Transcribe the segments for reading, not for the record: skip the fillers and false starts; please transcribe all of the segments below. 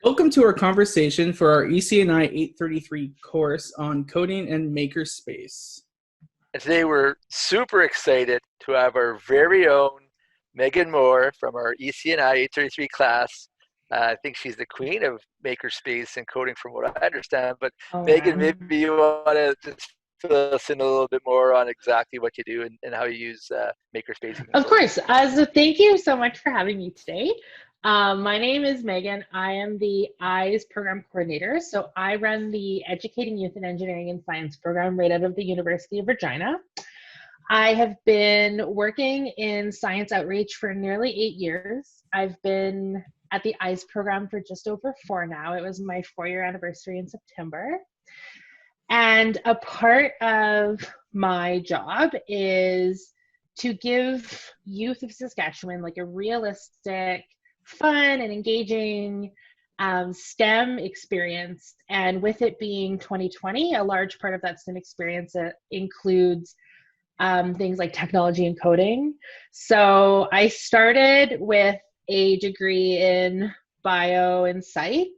Welcome to our conversation for our ECNI 833 course on coding and makerspace. And today we're super excited to have our very own Megan Moore from our ECNI 833 class. I think she's the queen of makerspace and coding from what I understand. But Megan, maybe you want to just fill us in a little bit more on exactly what you do and how you use makerspace. Of course. So thank you so much for having me today. My name is Megan. I am the EYES program coordinator. So I run the Educating Youth in Engineering and Science program right out of the University of Regina. I have been working in science outreach for nearly 8 years. I've been at the EYES program for just over 4 now. It was my 4-year anniversary in September. And a part of my job is to give youth of Saskatchewan like a realistic, fun and engaging STEM experience. And with it being 2020, a large part of that STEM experience includes things like technology and coding. So I started with a degree in bio and psych,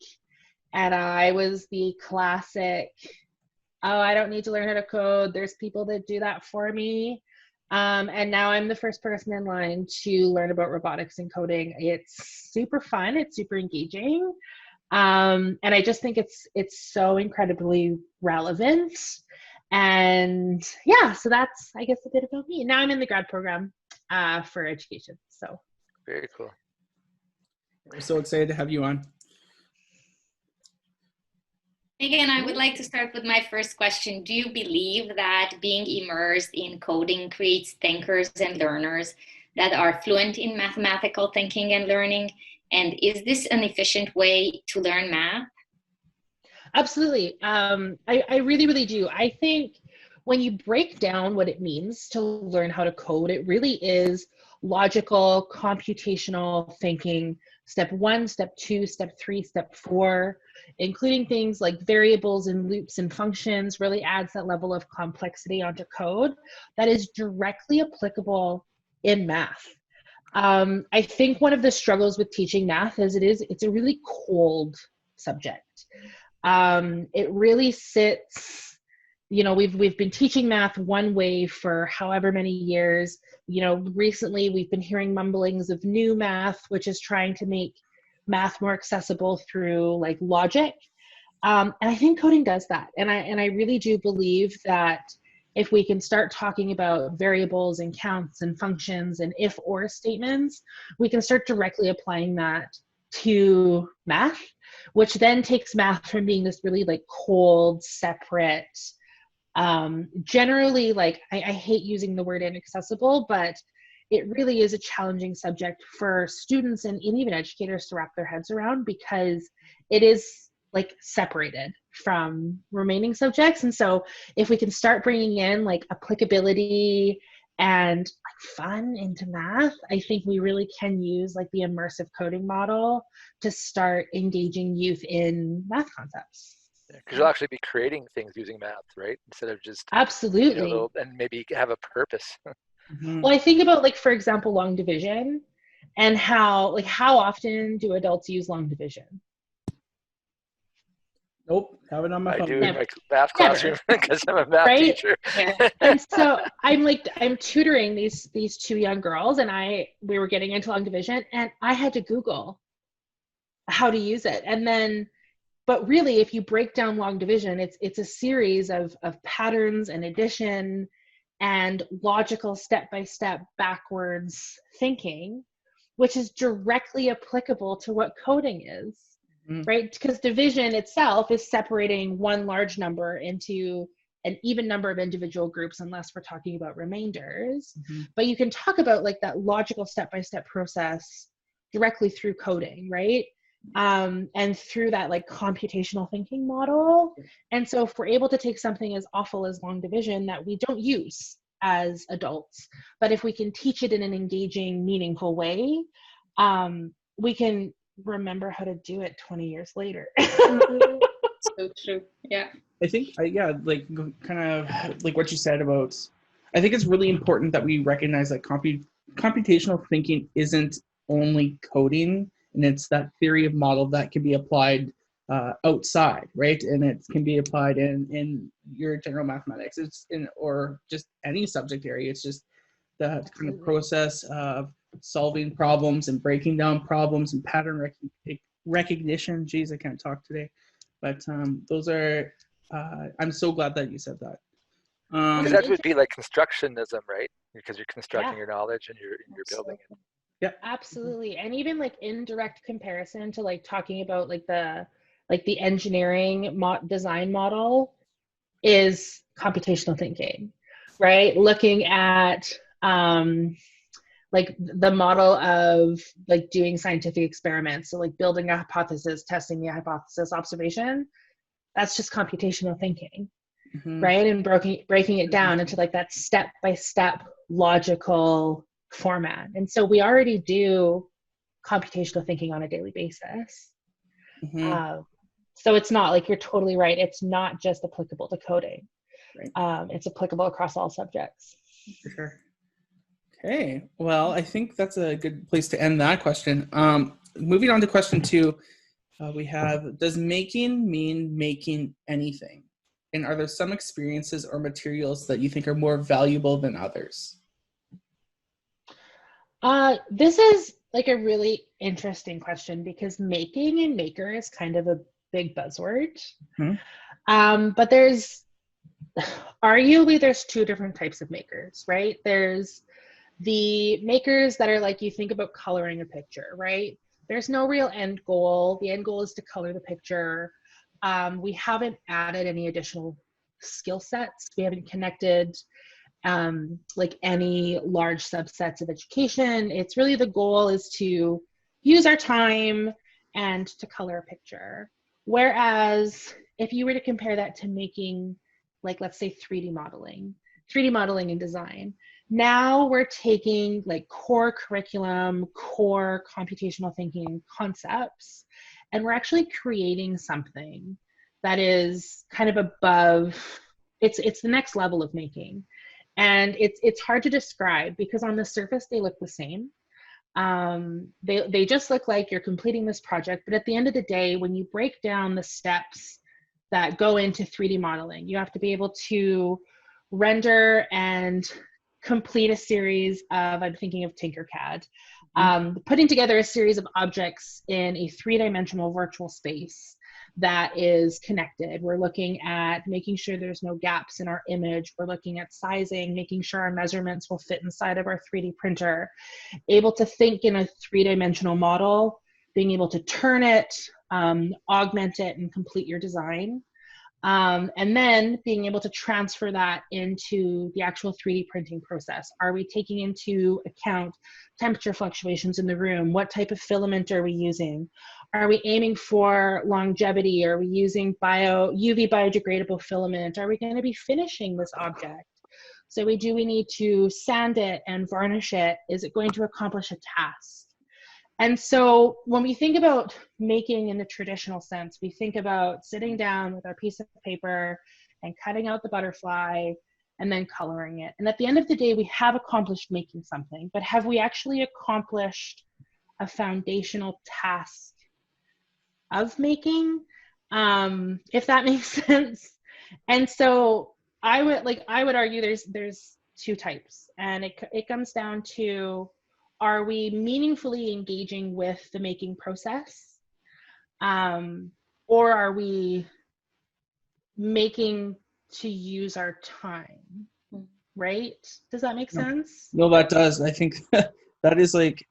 and I was the classic, oh, I don't need to learn how to code. There's people that do that for me. And now I'm the first person in line to learn about robotics and coding. It's super fun. It's super engaging. And I just think it's so incredibly relevant. And yeah, so that's, I guess, a bit about me. Now I'm in the grad program for education. So very cool. We're so excited to have you on. Megan, I would like to start with my first question. Do you believe that being immersed in coding creates thinkers and learners that are fluent in mathematical thinking and learning? And is this an efficient way to learn math? Absolutely. I really, really do. I think when you break down what it means to learn how to code, it really is logical, computational thinking. Step 1, step 2, step 3, step 4, including things like variables and loops and functions, really adds that level of complexity onto code that is directly applicable in math. I think one of the struggles with teaching math is it's a really cold subject. It really sits, you know, we've been teaching math one way for however many years. You know, recently we've been hearing mumblings of new math, which is trying to make math more accessible through like logic. And I think coding does that. And I really do believe that if we can start talking about variables and counts and functions and if/or statements, we can start directly applying that to math, which then takes math from being this really like cold, separate, generally like, I hate using the word inaccessible, but it really is a challenging subject for students and even educators to wrap their heads around, because it is like separated from remaining subjects. And so if we can start bringing in like applicability and like fun into math, I think we really can use like the immersive coding model to start engaging youth in math concepts. Because you'll actually be creating things using math, right? Instead of just absolutely, you know, and maybe have a purpose. Mm-hmm. Well, I think about like, for example, long division and how often do adults use long division? Nope, have it on my phone. I do in my math classroom because I'm a math teacher. Yeah. And so I'm tutoring these 2 young girls, and we were getting into long division, and I had to Google how to use it. And then, but really, if you break down long division, it's a series of patterns and addition and logical step-by-step backwards thinking, which is directly applicable to what coding is. Right? Because division itself is separating one large number into an even number of individual groups, unless we're talking about remainders. But you can talk about like that logical step-by-step process directly through coding, right? And through that like computational thinking model. And so if we're able to take something as awful as long division that we don't use as adults, but if we can teach it in an engaging, meaningful way, we can remember how to do it 20 years later. So true. Yeah. I think, yeah, like kind of like what you said about, I think it's really important that we recognize that computational thinking isn't only coding. and it's that theory of model that can be applied outside, right? And it can be applied in your general mathematics, or just any subject area. It's just that kind of process of solving problems and breaking down problems and pattern recognition. Geez, I can't talk today, but those are. I'm so glad that you said that. Because that would be like constructionism, right? Because you're constructing Yeah. your knowledge and you're building it. Yeah, Absolutely. And even like in direct comparison to like talking about like the engineering design model is computational thinking, right? Looking at like the model of like doing scientific experiments. So like building a hypothesis, testing the hypothesis, observation, that's just computational thinking, right? And breaking it down into like that step-by-step logical format. And so we already do computational thinking on a daily basis. So it's not like, you're totally right. It's not just applicable to coding. Right. It's applicable across all subjects. For sure. Okay, well, I think that's a good place to end that question. Moving on to question 2, we have, does making mean making anything? And are there some experiences or materials that you think are more valuable than others? This is like a really interesting question because making and maker is kind of a big buzzword. But arguably there's 2 different types of makers, right? There's the makers that are like, you think about coloring a picture, right? There's no real end goal. The end goal is to color the picture. We haven't added any additional skill sets. We haven't connected like any large subsets of education. It's really, the goal is to use our time and to color a picture. Whereas if you were to compare that to making, like, let's say 3D modeling and design, now we're taking like core curriculum, core computational thinking concepts, and we're actually creating something that is kind of above, it's the next level of making. And it's hard to describe because on the surface they look the same. They just look like you're completing this project, but at the end of the day, when you break down the steps that go into 3D modeling, you have to be able to render and complete a series of, I'm thinking of Tinkercad, putting together a series of objects in a 3-dimensional virtual space that is connected. We're looking at making sure there's no gaps in our image. We're looking at sizing, making sure our measurements will fit inside of our 3D printer, able to think in a 3-dimensional model, being able to turn it, augment it, and complete your design. And then being able to transfer that into the actual 3D printing process. Are we taking into account temperature fluctuations in the room? What type of filament are we using? Are we aiming for longevity? Are we using UV biodegradable filament? Are we going to be finishing this object? So we need to sand it and varnish it? Is it going to accomplish a task? And so when we think about making in the traditional sense, we think about sitting down with our piece of paper and cutting out the butterfly and then coloring it. And at the end of the day, we have accomplished making something, but have we actually accomplished a foundational task of making, if that makes sense? And so I would argue there's 2 types, and it comes down to, are we meaningfully engaging with the making process? Or are we making to use our time, right? Does that make sense? No, that does. I think that is like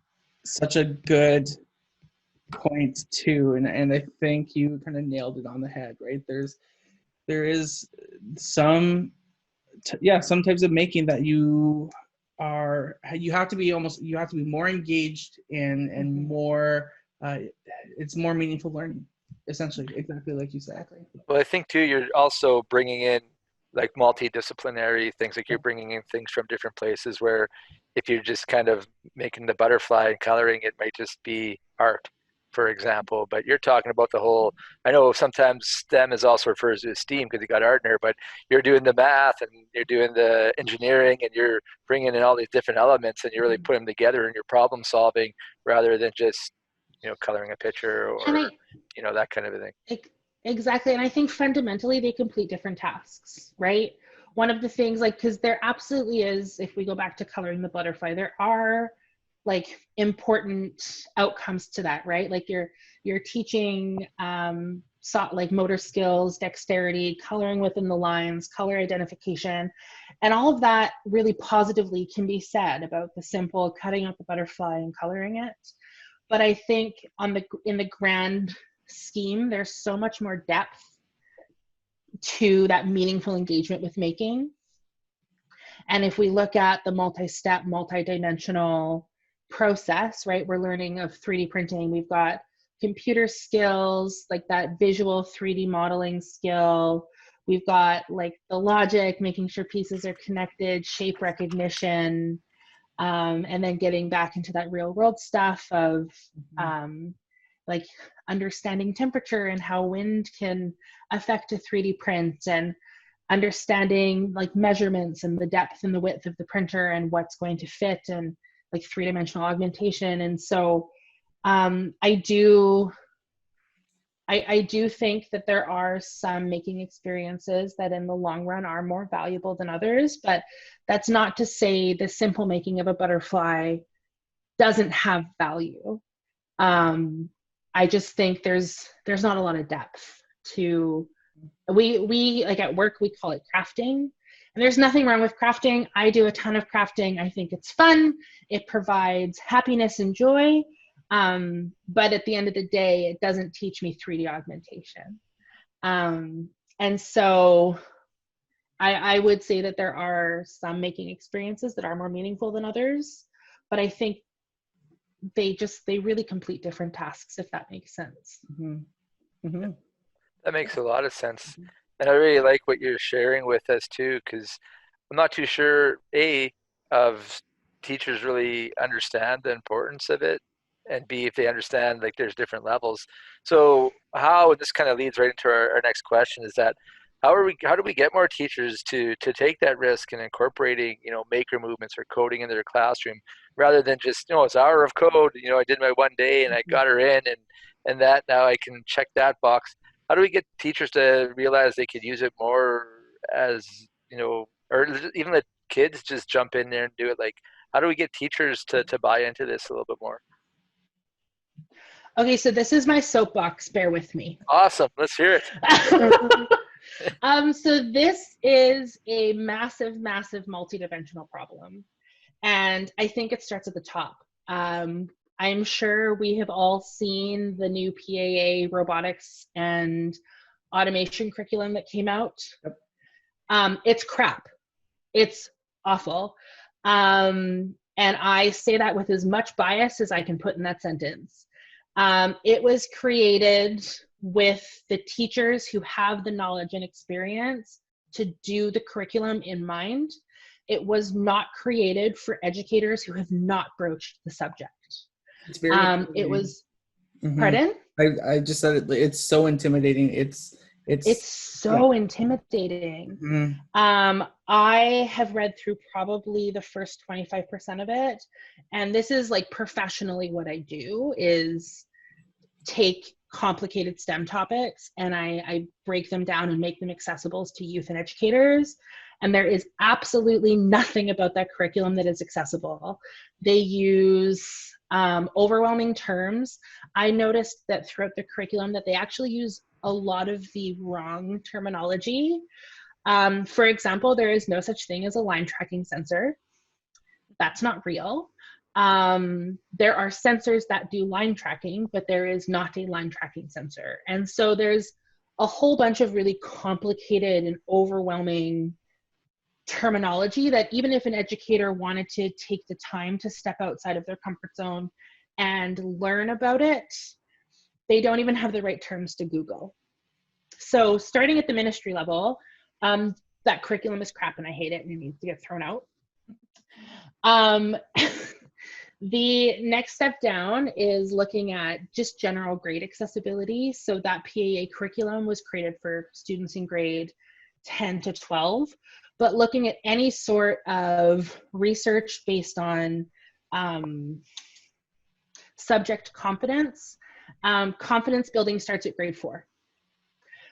such a good point too. And I think you kind of nailed it on the head, right? There is some types of making that you have to be more engaged in, and more it's more meaningful learning, essentially, exactly like you said. Well, I think too, you're also bringing in like multidisciplinary things, like you're bringing in things from different places, where if you're just kind of making the butterfly and coloring, it might just be art, for example. But you're talking about the whole, I know sometimes STEM is also refers to as STEAM because you got art in there, but you're doing the math and you're doing the engineering and you're bringing in all these different elements and you really put them together in your problem solving, rather than just coloring a picture And or, that kind of a thing. Exactly. And I think fundamentally they complete different tasks, right? One of the things, like, because there absolutely is, if we go back to coloring the butterfly, there are like important outcomes to that, right? Like you're teaching like motor skills, dexterity, coloring within the lines, color identification, and all of that really positively can be said about the simple cutting out the butterfly and coloring it. But I think in the grand scheme, there's so much more depth to that meaningful engagement with making. And if we look at the multi-step, multi-dimensional process, right, we're learning of 3D printing. We've got computer skills, like that visual 3D modeling skill. We've got like the logic, making sure pieces are connected, shape recognition, and then getting back into that real world stuff of like understanding temperature and how wind can affect a 3D print, and understanding like measurements and the depth and the width of the printer and what's going to fit, and like 3-dimensional augmentation. And so I do think that there are some making experiences that in the long run are more valuable than others, but that's not to say the simple making of a butterfly doesn't have value. I just think there's not a lot of depth to, we like at work, we call it crafting. And there's nothing wrong with crafting. I do a ton of crafting. I think it's fun. It provides happiness and joy. But at the end of the day, it doesn't teach me 3D augmentation. And so I would say that there are some making experiences that are more meaningful than others, but I think they really complete different tasks, if that makes sense. That makes a lot of sense. And I really like what you're sharing with us too, because I'm not too sure, of teachers really understand the importance of it, and B, if they understand like there's different levels. So how, this kind of leads right into our next question, is that how do we get more teachers to take that risk in incorporating, maker movements or coding into their classroom, rather than just, it's an hour of code, I did my one day and I got her in, and that now I can check that box. How do we get teachers to realize they could use it more, as, or even let kids just jump in there and do it? Like, how do we get teachers to buy into this a little bit more? Okay, so this is my soapbox, bear with me. Awesome, let's hear it. So this is a massive, massive multidimensional problem. And I think it starts at the top. I'm sure we have all seen the new PAA robotics and automation curriculum that came out. Yep. It's crap. It's awful. And I say that with as much bias as I can put in that sentence. It was created with the teachers who have the knowledge and experience to do the curriculum in mind. It was not created for educators who have not broached the subject. It's very it was, pardon? I just said it, it's so intimidating. It's so intimidating. I have read through probably the first 25% of it. And this is like professionally what I do, is take complicated STEM topics and I break them down and make them accessible to youth and educators. And there is absolutely nothing about that curriculum that is accessible. They use overwhelming terms. I noticed that throughout the curriculum that they actually use a lot of the wrong terminology. For example, there is no such thing as a line tracking sensor. That's not real. There are sensors that do line tracking, but there is not a line tracking sensor. And so there's a whole bunch of really complicated and overwhelming terminology that even if an educator wanted to take the time to step outside of their comfort zone and learn about it, they don't even have the right terms to Google. So starting at the ministry level, that curriculum is crap and I hate it and it needs to get thrown out. The next step down is looking at just general grade accessibility. So that PAA curriculum was created for students in grade 10 to 12, but looking at any sort of research based on subject competence. Confidence building starts at grade 4.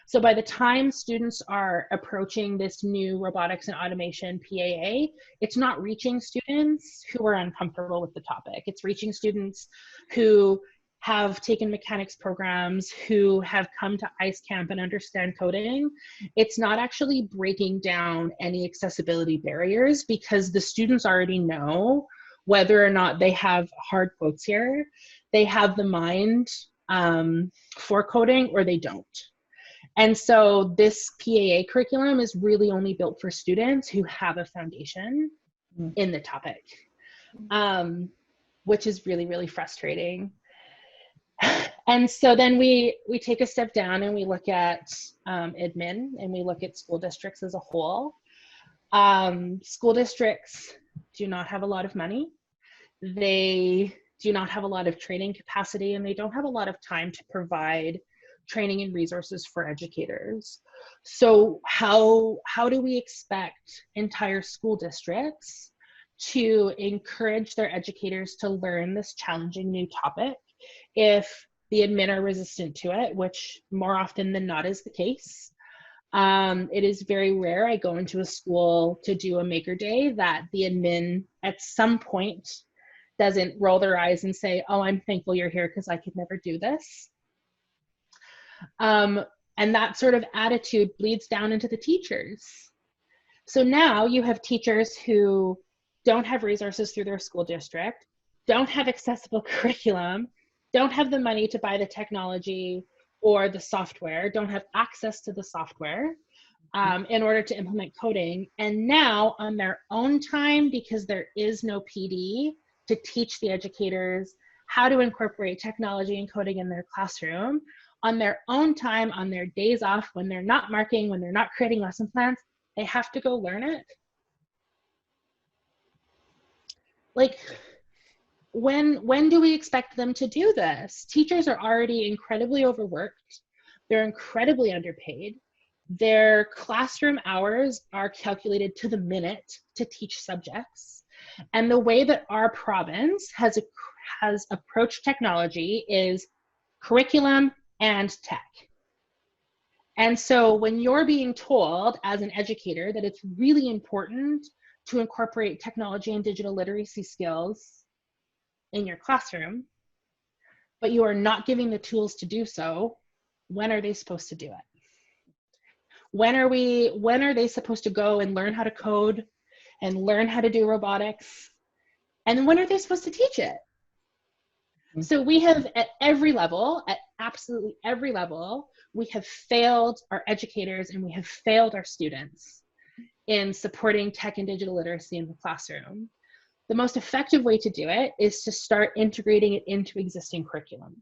So by the time students are approaching this new robotics and automation PAA, it's not reaching students who are uncomfortable with the topic. It's reaching students who have taken mechanics programs, who have come to ICE Camp and understand coding. It's not actually breaking down any accessibility barriers because the students already know whether or not they have, hard quotes here, they have the mind for coding or they don't. And so this PAA curriculum is really only built for students who have a foundation in the topic, which is really, really frustrating. And so then we take a step down and we look at admin and we look at school districts as a whole. School districts do not have a lot of money. They do not have a lot of training capacity, and they don't have a lot of time to provide training and resources for educators. So how do we expect entire school districts to encourage their educators to learn this challenging new topic if the admin are resistant to it, which more often than not is the case? It is very rare I go into a school to do a maker day that the admin at some point doesn't roll their eyes and say, oh, I'm thankful you're here because I could never do this. And that sort of attitude bleeds down into the teachers. So now you have teachers who don't have resources through their school district, don't have accessible curriculum, don't have the money to buy the technology or the software, don't have access to the software in order to implement coding. And now on their own time, because there is no PD to teach the educators how to incorporate technology and coding in their classroom, on their own time, on their days off, when they're not marking, when they're not creating lesson plans, they have to go learn it. Like, when do we expect them to do this? Teachers are already incredibly overworked. They're incredibly underpaid. Their classroom hours are calculated to the minute to teach subjects. And the way that our province has approached technology is curriculum and tech. And so when you're being told as an educator that it's really important to incorporate technology and digital literacy skills in your classroom, but you are not giving the tools to do so, when are they supposed to do it? When are they supposed to go and learn how to code and learn how to do robotics? And when are they supposed to teach it? So we have at every level, at absolutely every level, we have failed our educators and we have failed our students in supporting tech and digital literacy in the classroom. The most effective way to do it is to start integrating it into existing curriculum.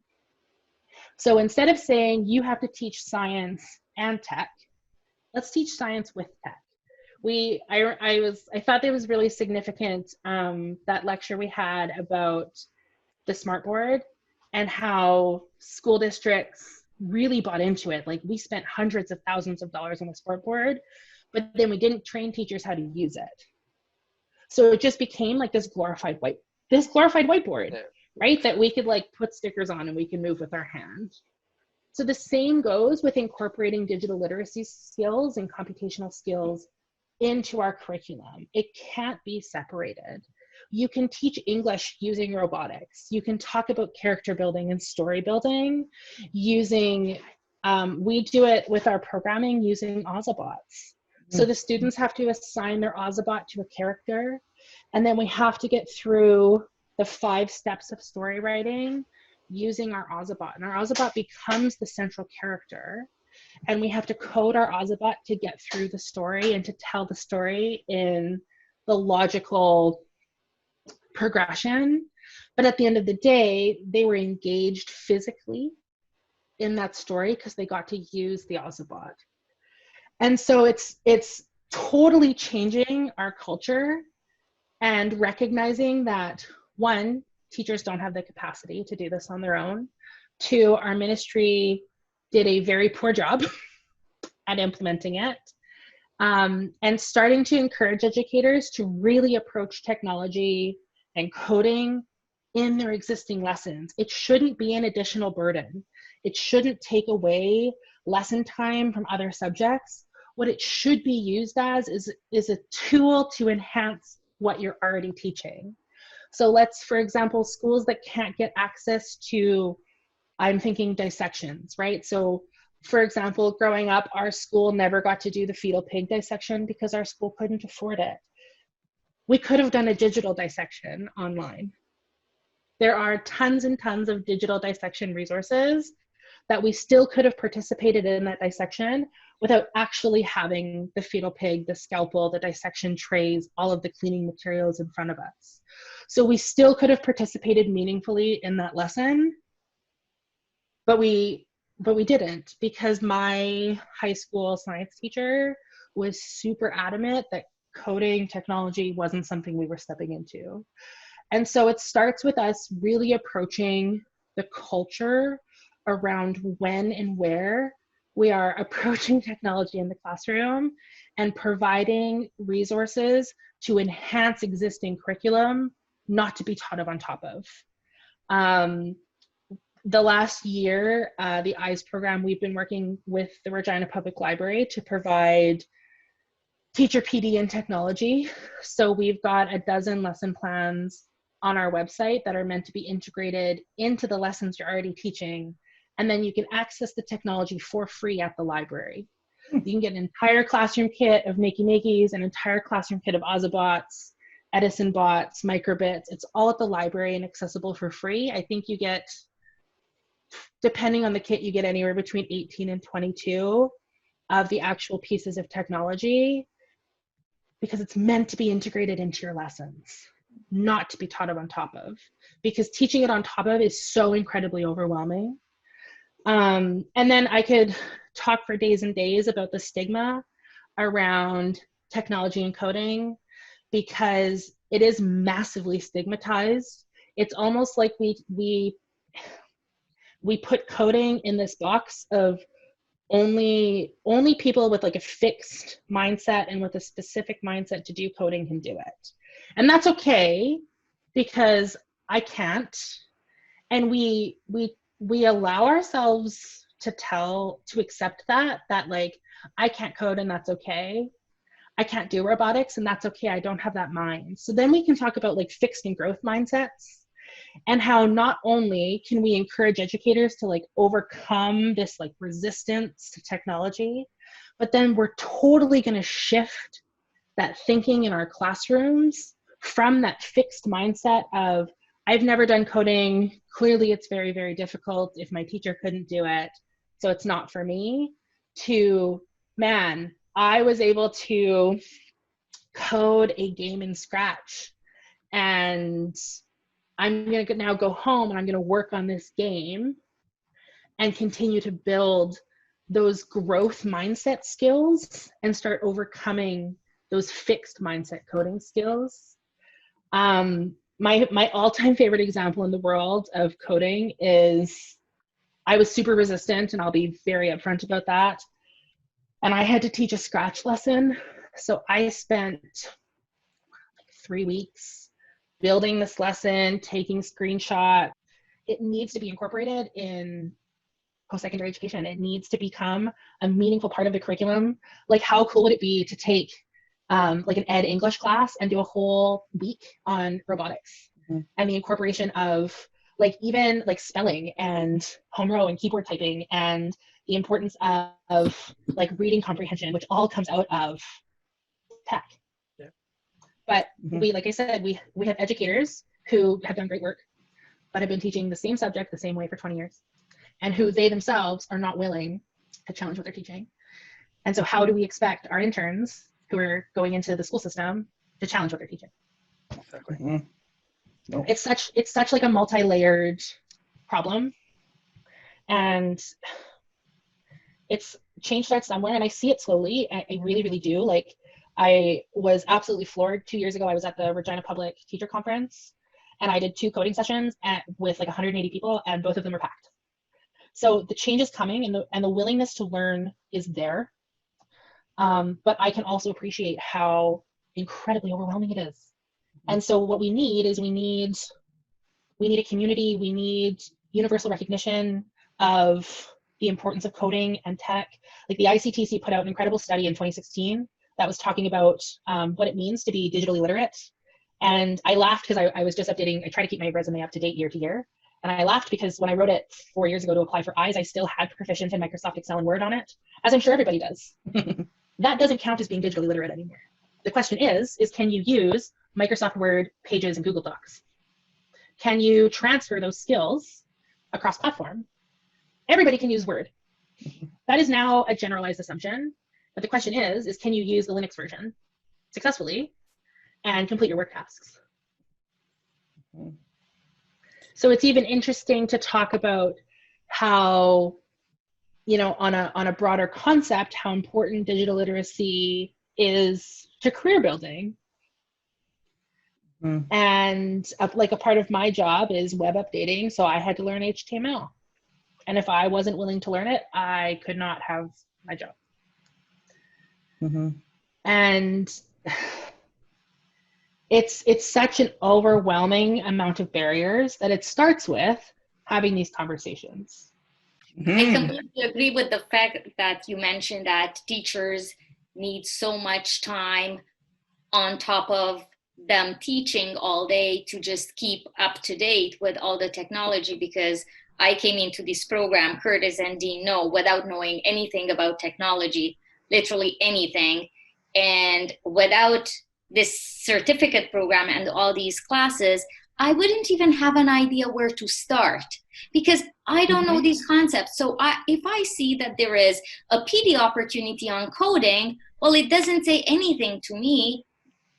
So instead of saying you have to teach science and tech, let's teach science with tech. I thought that was really significant, that lecture we had about the smartboard and how school districts really bought into it. Like, we spent hundreds of thousands of dollars on the smartboard, but then we didn't train teachers how to use it. So it just became like this glorified whiteboard, right? That we could like put stickers on and we can move with our hand. So the same goes with incorporating digital literacy skills and computational skills into our curriculum. It can't be separated. You can teach English using robotics. You can talk about character building and story building using, we do it with our programming using Ozobots. So the students have to assign their Ozobot to a character, and then we have to get through the 5 steps of story writing using our Ozobot. And our Ozobot becomes the central character, and we have to code our Ozobot to get through the story and to tell the story in the logical progression. But at the end of the day, they were engaged physically in that story because they got to use the Ozobot. And so it's totally changing our culture and recognizing that, 1, teachers don't have the capacity to do this on their own. 2, our ministry did a very poor job at implementing it. And starting to encourage educators to really approach technology and coding in their existing lessons. It shouldn't be an additional burden. It shouldn't take away lesson time from other subjects. What it should be used as is a tool to enhance what you're already teaching. So let's, for example, schools that can't get access to, I'm thinking dissections, right? So for example, growing up, our school never got to do the fetal pig dissection because our school couldn't afford it. We could have done a digital dissection online. There are tons and tons of digital dissection resources that we still could have participated in that dissection without actually having the fetal pig, the scalpel, the dissection trays, all of the cleaning materials in front of us. So we still could have participated meaningfully in that lesson, but we didn't, because my high school science teacher was super adamant that coding technology wasn't something we were stepping into. And so it starts with us really approaching the culture around when and where we are approaching technology in the classroom and providing resources to enhance existing curriculum, not to be taught of on top of. The last year, the EYES program, we've been working with the Regina Public Library to provide teacher PD in technology. So we've got a dozen lesson plans on our website that are meant to be integrated into the lessons you're already teaching. And then you can access the technology for free at the library. You can get an entire classroom kit of Makey Makeys, an entire classroom kit of Ozobots, Edison bots, microbits. It's all at the library and accessible for free. I think you get, depending on the kit, you get anywhere between 18 and 22 of the actual pieces of technology, because it's meant to be integrated into your lessons, not to be taught of on top of, because teaching it on top of is so incredibly overwhelming. And then I could talk for days and days about the stigma around technology and coding, because it is massively stigmatized. It's almost like we put coding in this box of only people with like a fixed mindset and with a specific mindset to do coding can do it. And that's okay, because I can't. And we allow ourselves to accept that like, I can't code and that's okay. I can't do robotics and that's okay. I don't have that mind. So then we can talk about like fixed and growth mindsets, and how not only can we encourage educators to like overcome this like resistance to technology, but then we're totally going to shift that thinking in our classrooms from that fixed mindset of, I've never done coding, clearly it's very, very difficult. If my teacher couldn't do it, so it's not for me, to, man, I was able to code a game in Scratch, and I'm going to now go home and I'm going to work on this game and continue to build those growth mindset skills and start overcoming those fixed mindset coding skills. My all-time favorite example in the world of coding is, I was super resistant, and I'll be very upfront about that. And I had to teach a Scratch lesson. So I spent like 3 weeks building this lesson, taking screenshots. It needs to be incorporated in post-secondary education. It needs to become a meaningful part of the curriculum. Like, how cool would it be to take like an ed English class and do a whole week on robotics, and the incorporation of like even like spelling and home row and keyboard typing and the importance of like reading comprehension, which all comes out of tech. But we, like I said, we have educators who have done great work, but have been teaching the same subject the same way for 20 years, and who they themselves are not willing to challenge what they're teaching. And so how do we expect our interns who are going into the school system to challenge what they're teaching? Exactly. No. It's such like a multi-layered problem, and it's change starts somewhere, and I see it slowly. I really, really do. Like, I was absolutely floored 2 years ago. I was at the Regina Public Teacher Conference, and I did 2 coding sessions with like 180 people, and both of them were packed. So the change is coming, and the willingness to learn is there. But I can also appreciate how incredibly overwhelming it is. And so what we need is We need a community. We need universal recognition of the importance of coding and tech. Like the ICTC put out an incredible study in 2016 that was talking about what it means to be digitally literate. And I laughed because I was just updating, I try to keep my resume up to date year to year. And I laughed because when I wrote it 4 years ago to apply for eyes, I still had proficient in Microsoft Excel and Word on it, as I'm sure everybody does. That doesn't count as being digitally literate anymore. The question is can you use Microsoft Word, Pages, and Google Docs? Can you transfer those skills across platform? Everybody can use Word. That is now a generalized assumption. But the question is can you use the Linux version successfully and complete your work tasks? So it's even interesting to talk about how, you know, on a broader concept, how important digital literacy is to career building. And like a part of my job is web updating, so I had to learn HTML. And if I wasn't willing to learn it, I could not have my job. And it's such an overwhelming amount of barriers that it starts with having these conversations. I completely agree with the fact that you mentioned that teachers need so much time on top of them teaching all day to just keep up to date with all the technology, because I came into this program, Curtis and Dean know, without knowing anything about technology, literally anything. And without this certificate program and all these classes, I wouldn't even have an idea where to start because I don't know these concepts. So if I see that there is a PD opportunity on coding, well, it doesn't say anything to me.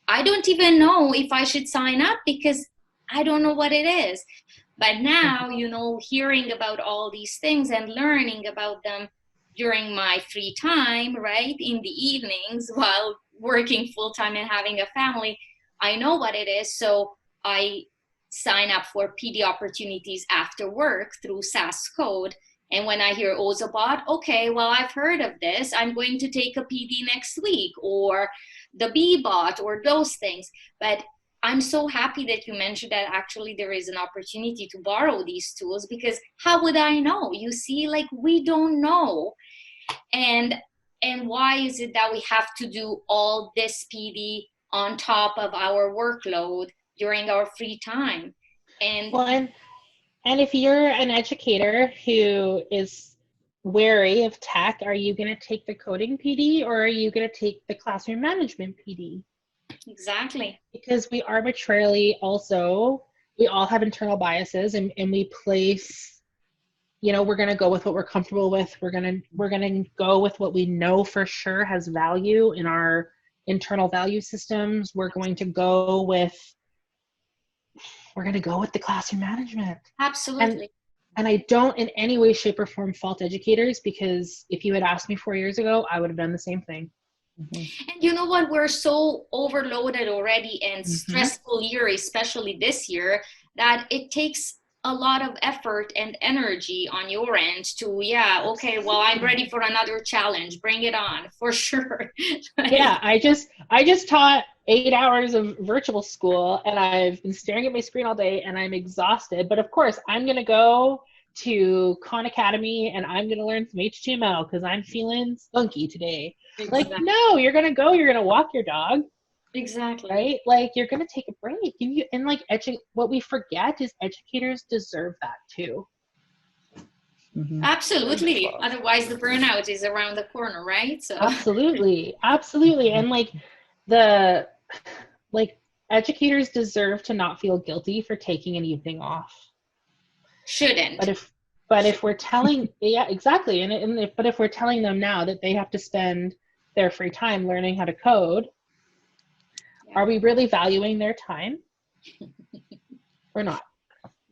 I don't even know if I should sign up because I don't know what it is. But now, you know, hearing about all these things and learning about them during my free time, right, in the evenings while working full-time and having a family, I know what it is. So I sign up for PD opportunities after work through SAS Code. And when I hear Ozobot, okay, well, I've heard of this. I'm going to take a PD next week, or the Bbot, or those things. But I'm so happy that you mentioned that actually there is an opportunity to borrow these tools, because how would I know? You see, like, we don't know. And why is it that we have to do all this PD on top of our workload during our free time? And well, and if you're an educator who is wary of tech, are you going to take the coding PD or are you going to take the classroom management PD? Exactly. Because we arbitrarily also, we all have internal biases, and we place, you know, we're going to go with what we're comfortable with. We're going to go with what we know for sure has value in our internal value systems. We're going to go with the classroom management. Absolutely. And I don't in any way, shape, or form fault educators, because if you had asked me 4 years ago, I would have done the same thing. And you know what? We're so overloaded already and stressful year, especially this year, that it takes a lot of effort and energy on your end to, yeah, okay, well, I'm ready for another challenge. Bring it on, for sure. Yeah, I just taught 8 hours of virtual school, and I've been staring at my screen all day, and I'm exhausted. But of course, I'm going to go to Khan Academy, and I'm going to learn some HTML because I'm feeling spunky today. Exactly. Like, no, you're going to walk your dog. Exactly. Right? Like, you're going to take a break. And like, what we forget is educators deserve that too. Absolutely. Otherwise, the burnout is around the corner, right? So absolutely. And educators deserve to not feel guilty for taking an evening off. Shouldn't. But if we're telling, yeah, exactly. But if we're telling them now that they have to spend their free time learning how to code, are we really valuing their time or not?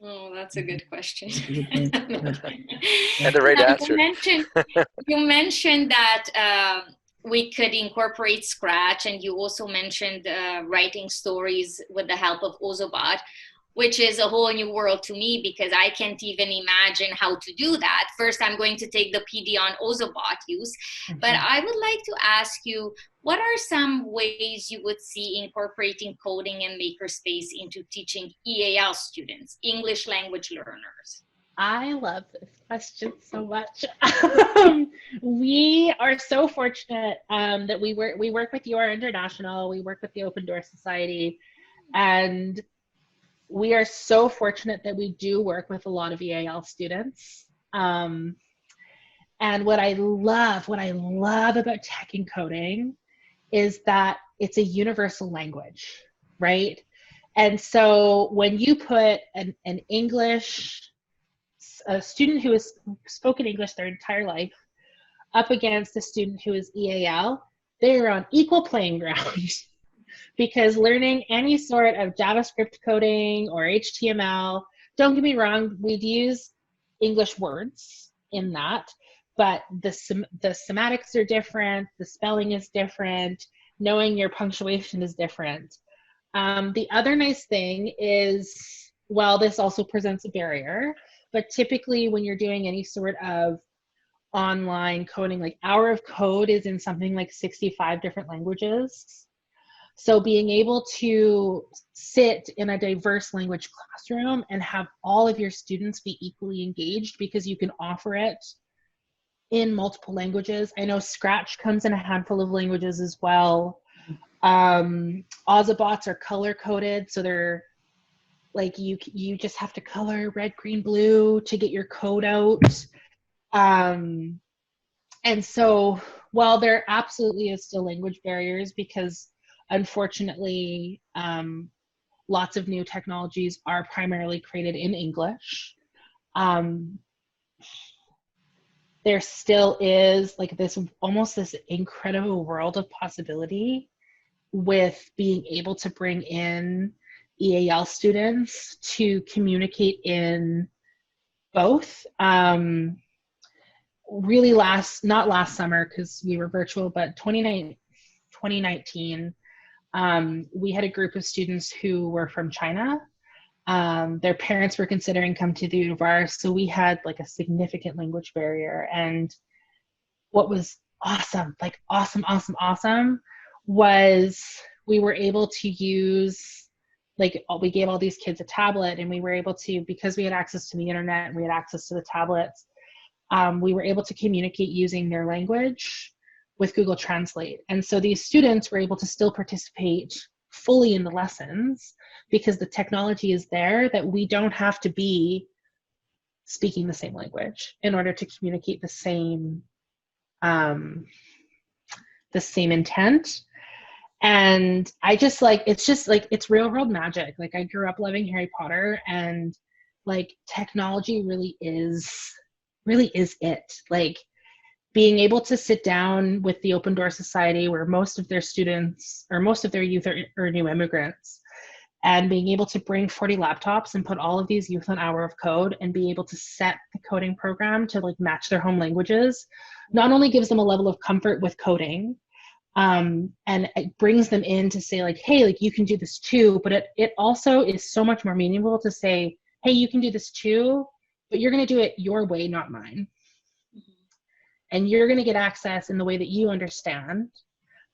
Oh, that's a good question. And the right answer. You mentioned that we could incorporate Scratch, and you also mentioned writing stories with the help of Ozobot, which is a whole new world to me because I can't even imagine how to do that. First, I'm going to take the PD on Ozobot use. But I would like to ask you, what are some ways you would see incorporating coding and makerspace into teaching EAL students, English language learners? I love this question so much. We are so fortunate that we work with UR International, we work with the Open Door Society, and we are so fortunate that we do work with a lot of EAL students. And what I love about tech and coding is that it's a universal language, right? And so when you put a student who has spoken English their entire life up against a student who is EAL, they are on equal playing ground because learning any sort of JavaScript coding or HTML, don't get me wrong, we'd use English words in that, but the semantics are different, the spelling is different, knowing your punctuation is different. The other nice thing is, well, this also presents a barrier, but typically when you're doing any sort of online coding, like Hour of Code is in something like 65 different languages. So being able to sit in a diverse language classroom and have all of your students be equally engaged because you can offer it in multiple languages. I know Scratch comes in a handful of languages as well. Ozabots are color coded, so they're like you just have to color red, green, blue to get your code out. And so while there absolutely is still language barriers because unfortunately lots of new technologies are primarily created in English, there still is like this almost this incredible world of possibility with being able to bring in EAL students to communicate in both. Really not last summer because we were virtual, but 2019, we had a group of students who were from China. Their parents were considering come to the university, so we had like a significant language barrier. And what was awesome was we were able to use, like, we gave all these kids a tablet, and we were able to, because we had access to the internet and we had access to the tablets, we were able to communicate using their language with Google Translate. And so these students were able to still participate fully in the lessons because the technology is there, that we don't have to be speaking the same language in order to communicate the same intent. And I just like, it's real world magic. Like, I grew up loving Harry Potter, and like technology really is it. Like, being able to sit down with the Open Door Society, where most of their students or most of their youth are new immigrants, and being able to bring 40 laptops and put all of these youth on Hour of Code and be able to set the coding program to like match their home languages, not only gives them a level of comfort with coding, and it brings them in to say like, hey, like you can do this too, but it also is so much more meaningful to say, hey, you can do this too, but you're going to do it your way, not mine. And you're going to get access in the way that you understand,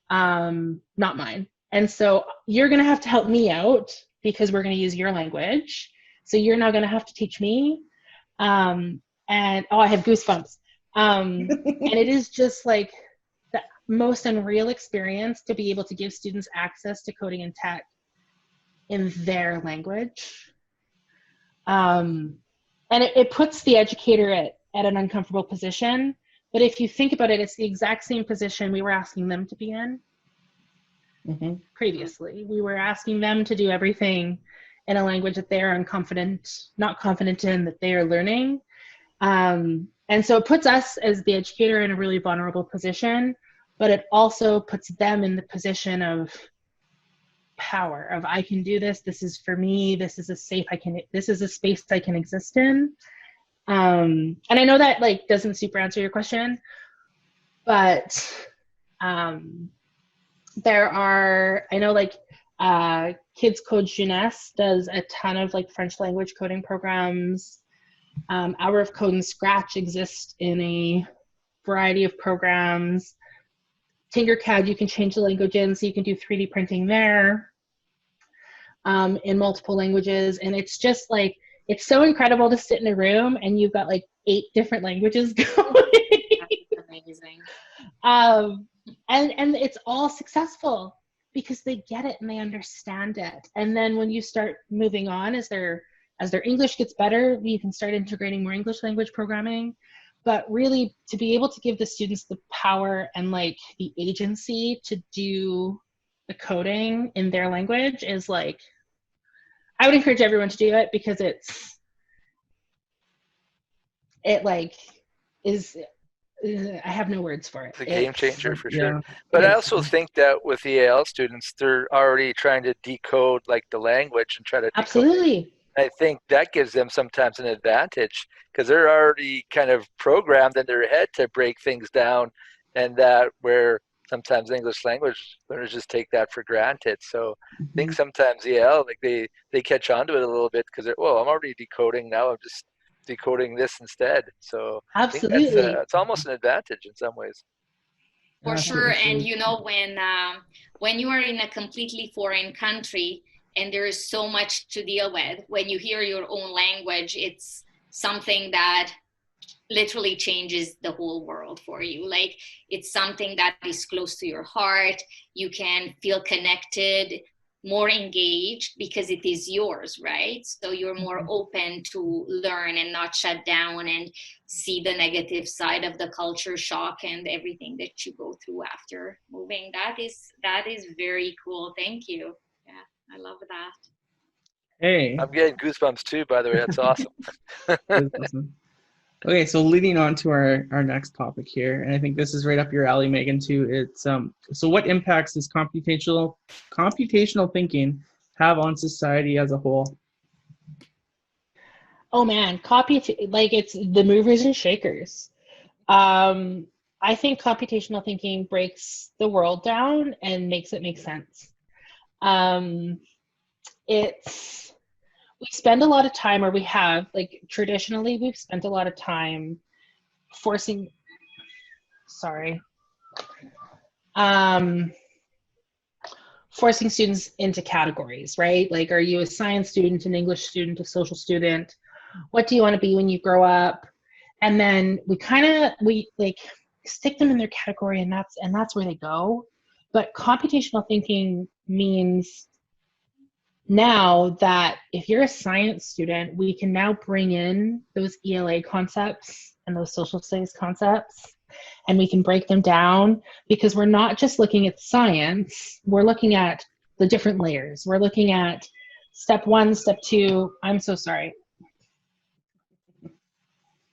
not mine. And so you're going to have to help me out because we're going to use your language. So you're not going to have to teach me. And I have goosebumps. And it is just like the most unreal experience to be able to give students access to coding and tech in their language. And it puts the educator at an uncomfortable position. But if you think about it, it's the exact same position we were asking them to be in previously. We were asking them to do everything in a language that they are not confident in, that they are learning. And so it puts us as the educator in a really vulnerable position, but it also puts them in the position of power, of I can do this, this is for me, this is a space I can exist in. And I know that like doesn't super answer your question, but there are, I know like Kids Code Jeunesse does a ton of like French language coding programs. Hour of Code and Scratch exist in a variety of programs. Tinkercad, you can change the language in, so you can do 3D printing there in multiple languages. And it's just like, it's so incredible to sit in a room and you've got like 8 different languages going. That's amazing. And it's all successful because they get it and they understand it. And then when you start moving on, as their English gets better, you can start integrating more English language programming. But really, to be able to give the students the power and like the agency to do the coding in their language is like, I would encourage everyone to do it, because I have no words for it. It's a game changer for Yeah. sure. But I also think that with EAL students, they're already trying to decode like the language and try to decode. Absolutely. I think that gives them sometimes an advantage because they're already kind of programmed in their head to break things down, and that where sometimes English language learners just take that for granted. So I think sometimes EL, like they catch on to it a little bit because I'm already decoding now. I'm just decoding this instead. So Absolutely. I think it's almost an advantage in some ways. For sure. And you know, when you are in a completely foreign country and there is so much to deal with, when you hear your own language, it's something that literally changes the whole world for you. Like, it's something that is close to your heart. You can feel connected, more engaged, because it is yours, right? So you're more open to learn and not shut down and see the negative side of the culture shock and everything that you go through after moving. That is very cool. Thank you. Yeah, I love that. Hey. I'm getting goosebumps too, by the way. That's awesome. That's awesome. Okay, so leading on to our next topic here, and I think this is right up your alley, Megan, too. It's so what impacts does computational thinking have on society as a whole? Oh man, it's the movers and shakers. I think computational thinking breaks the world down and makes it make sense. We spend a lot of time, or we have, like, traditionally, we've spent a lot of time forcing students into categories, right? Like, are you a science student, an English student, a social student? What do you want to be when you grow up? And then we stick them in their category, and that's where they go. But computational thinking means now that if you're a science student, we can now bring in those ELA concepts and those social studies concepts, and we can break them down, because we're not just looking at science, we're looking at the different layers. We're looking at step 1, step 2. I'm so sorry.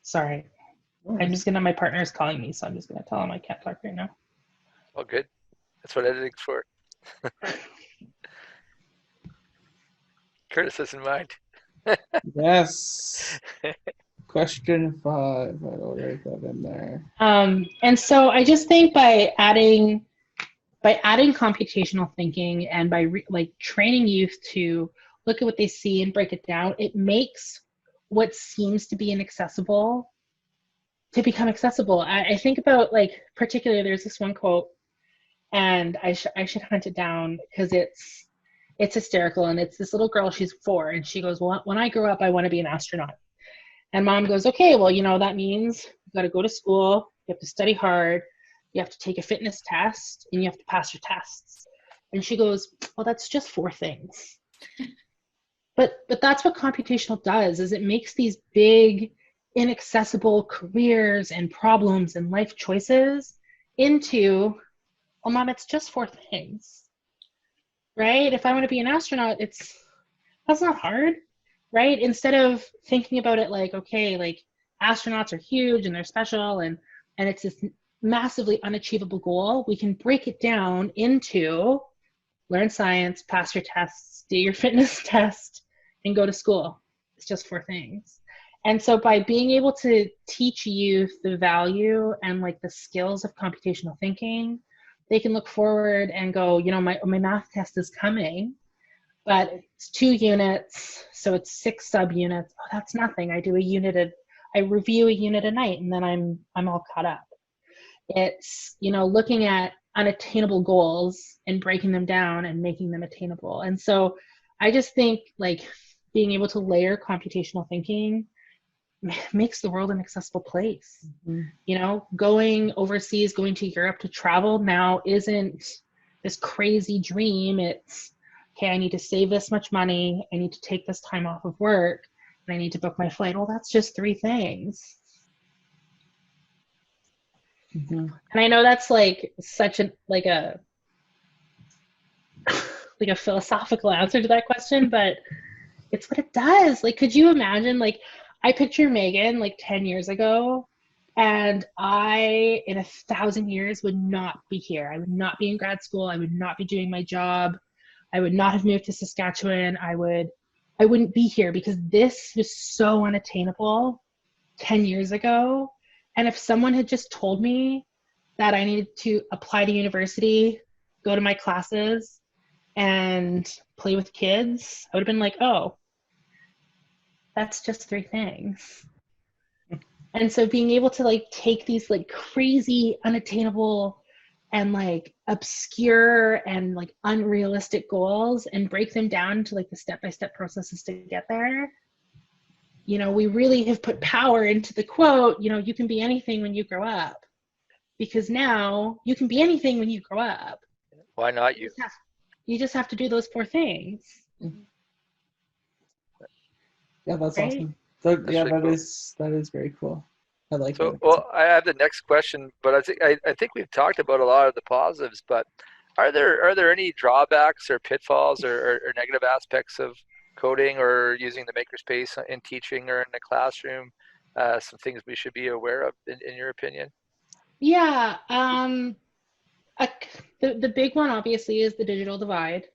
Sorry. My partner is calling me, so I'm just gonna tell him I can't talk right now. All good. That's what editing's for. Curtis is in mind. Yes. Question 5. I'll write that in there. And so I just think by adding computational thinking and by training youth to look at what they see and break it down, it makes what seems to be inaccessible to become accessible. I think about, like, particularly, there's this one quote, and I should hunt it down because it's hysterical, and it's this little girl, she's 4, and she goes, well, when I grow up, I want to be an astronaut. And mom goes, okay, well, that means you got to go to school, you have to study hard, you have to take a fitness test, and you have to pass your tests. And she goes, well, that's just 4 things. But that's what computational does, is it makes these big, inaccessible careers and problems and life choices into, well, mom, it's just 4 things. Right? If I want to be an astronaut, that's not hard, right? Instead of thinking about it like, okay, like, astronauts are huge and they're special and it's this massively unachievable goal, we can break it down into learn science, pass your tests, do your fitness test, and go to school. It's just 4 things. And so by being able to teach youth the value and, like, the skills of computational thinking, they can look forward and go, my math test is coming, but it's 2 units, so it's 6 subunits. Oh, that's nothing. I review a unit a night, and then I'm all caught up. It's, looking at unattainable goals and breaking them down and making them attainable. And so I just think like being able to layer computational thinking makes the world an accessible place. You know, going overseas, going to Europe to travel now isn't this crazy dream. It's, okay, I need to save this much money. I need to take this time off of work and I need to book my flight. Well, that's just 3 things. And I know that's like such a like a philosophical answer to that question, but it's what it does. Like, could you imagine, like, I picture Megan like 10 years ago, and I, in 1,000 years, would not be here. I would not be in grad school. I would not be doing my job. I would not have moved to Saskatchewan. I wouldn't be here because this was so unattainable 10 years ago. And if someone had just told me that I needed to apply to university, go to my classes, and play with kids, I would have been like, oh, that's just 3 things. And so being able to like take these like crazy, unattainable and like obscure and like unrealistic goals and break them down to like the step-by-step processes to get there. You know, we really have put power into the quote, you know, you can be anything when you grow up. Because now you can be anything when you grow up. Why not you? You just have to do those 4 things. Yeah, that's Right? awesome. So, That's yeah, really cool. that is very cool. I like So, that. well, I have the next question, but I think we've talked about a lot of the positives, but are there any drawbacks or pitfalls or negative aspects of coding or using the makerspace in teaching or in the classroom? Some things we should be aware of, in your opinion? Yeah. The big one obviously is the digital divide.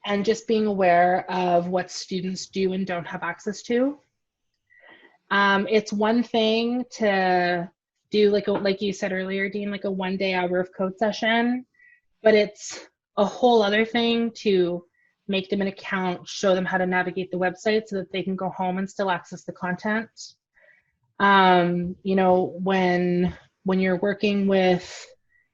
And just being aware of what students do and don't have access to. It's one thing to do like you said earlier, Dean, like a 1-day hour of code session, but it's a whole other thing to make them an account, show them how to navigate the website so that they can go home and still access the content. You know, when you're working with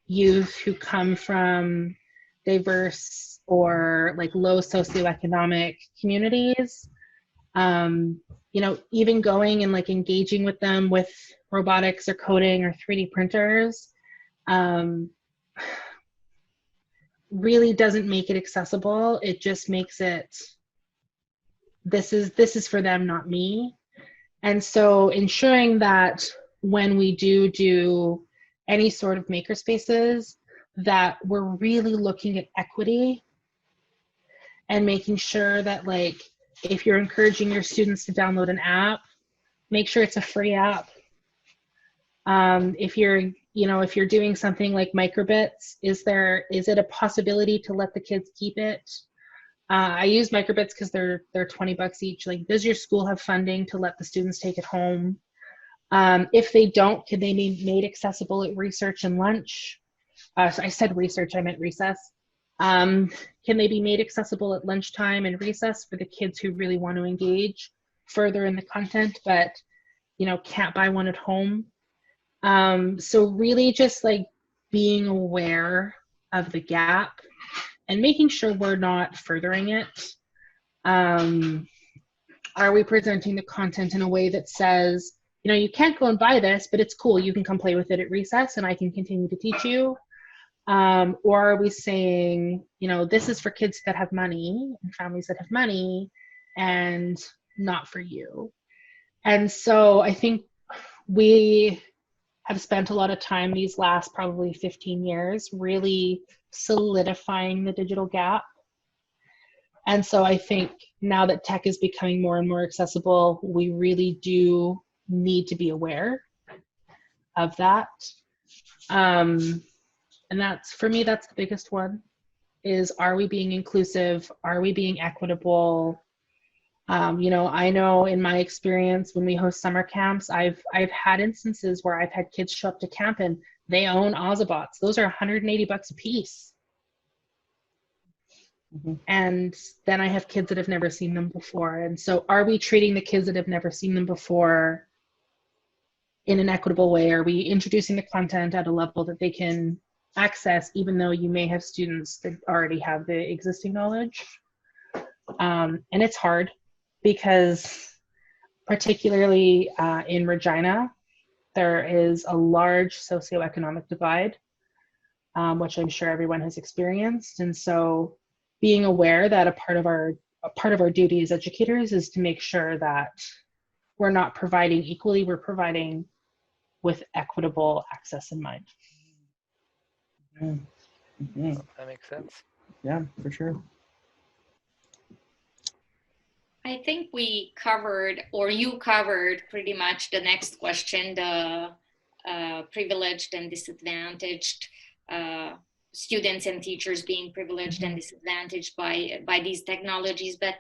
youth who come from diverse or like low socioeconomic communities, you know, even going and like engaging with them with robotics or coding or 3D printers, really doesn't make it accessible. It just makes it, this is for them, not me. And so ensuring that when we do any sort of makerspaces, that we're really looking at equity and making sure that, like, if you're encouraging your students to download an app, make sure it's a free app. If you're doing something like microbits, is it a possibility to let the kids keep it? I use microbits because they're $20 each. Like, does your school have funding to let the students take it home? If they don't, can they be made accessible at research and lunch? So I said research, I meant recess. Can they be made accessible at lunchtime and recess for the kids who really want to engage further in the content, but can't buy one at home? So really just like being aware of the gap and making sure we're not furthering it. Are we presenting the content in a way that says, you can't go and buy this, but it's cool, you can come play with it at recess and I can continue to teach you? Or are we saying, this is for kids that have money and families that have money and not for you? And so I think we have spent a lot of time these last probably 15 years really solidifying the digital gap. And so I think now that tech is becoming more and more accessible, we really do need to be aware of that. And that's, for me, that's the biggest one, is, are we being inclusive? Are we being equitable? I know in my experience when we host summer camps, I've had instances where I've had kids show up to camp and they own Ozobots. Those are $180 a piece. And then I have kids that have never seen them before. And so are we treating the kids that have never seen them before in an equitable way? Are we introducing the content at a level that they can access, even though you may have students that already have the existing knowledge. And it's hard because particularly in Regina, there is a large socioeconomic divide, which I'm sure everyone has experienced. And so being aware that a part of our duty as educators is to make sure that we're not providing equally, we're providing with equitable access in mind. Mm-hmm. That makes sense. Yeah, for sure. I think we covered, or you covered pretty much the next question, the privileged and disadvantaged students and teachers being privileged and disadvantaged by these technologies. But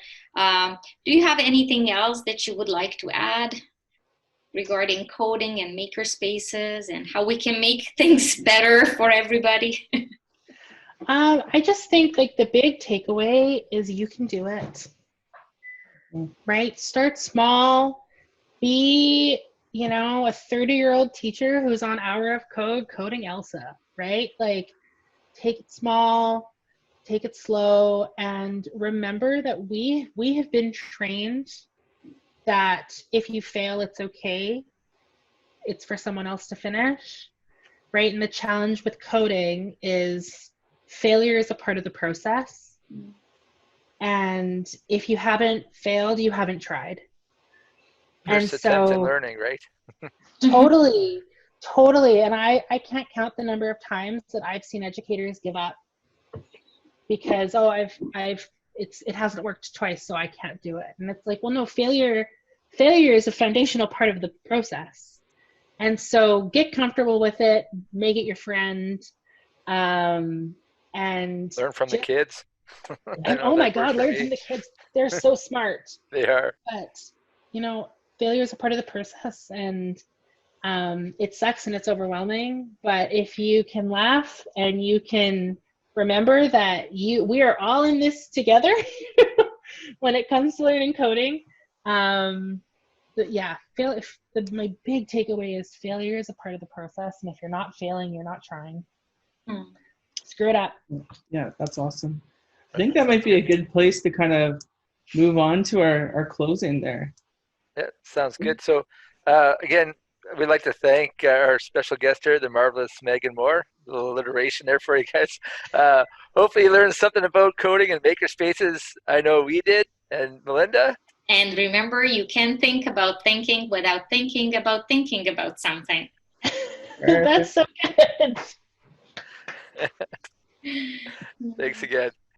do you have anything else that you would like to add regarding coding and makerspaces and how we can make things better for everybody? I just think like the big takeaway is you can do it. Right? Start small. Be, a 30-year-old teacher who's on Hour of Code coding Elsa, right? Like, take it small, take it slow, and remember that we have been trained that if you fail, it's okay. It's for someone else to finish, right? And the challenge with coding is failure is a part of the process. And if you haven't failed, you haven't tried. First And attempt in so learning, right? totally. And I can't count the number of times that I've seen educators give up because, it hasn't worked twice, so I can't do it. And it's like, well, no, failure is a foundational part of the process. And so get comfortable with it, make it your friend, and Learn from the kids. And oh my God, learn from the kids. They're so smart. They are. But, failure is a part of the process, and it sucks and it's overwhelming. But if you can laugh and you can remember that we are all in this together when it comes to learning coding. But yeah, my big takeaway is failure is a part of the process. And if you're not failing, you're not trying. Screw it up. Yeah, that's awesome. I think that might be a good place to kind of move on to our closing there. Yeah, sounds good. So again, we'd like to thank our special guest here, the marvelous Megan Moore. A little alliteration there for you guys. Hopefully you learned something about coding and makerspaces. I know we did. And Melinda? And remember, you can think about thinking without thinking about thinking about something. That's so good. Thanks again.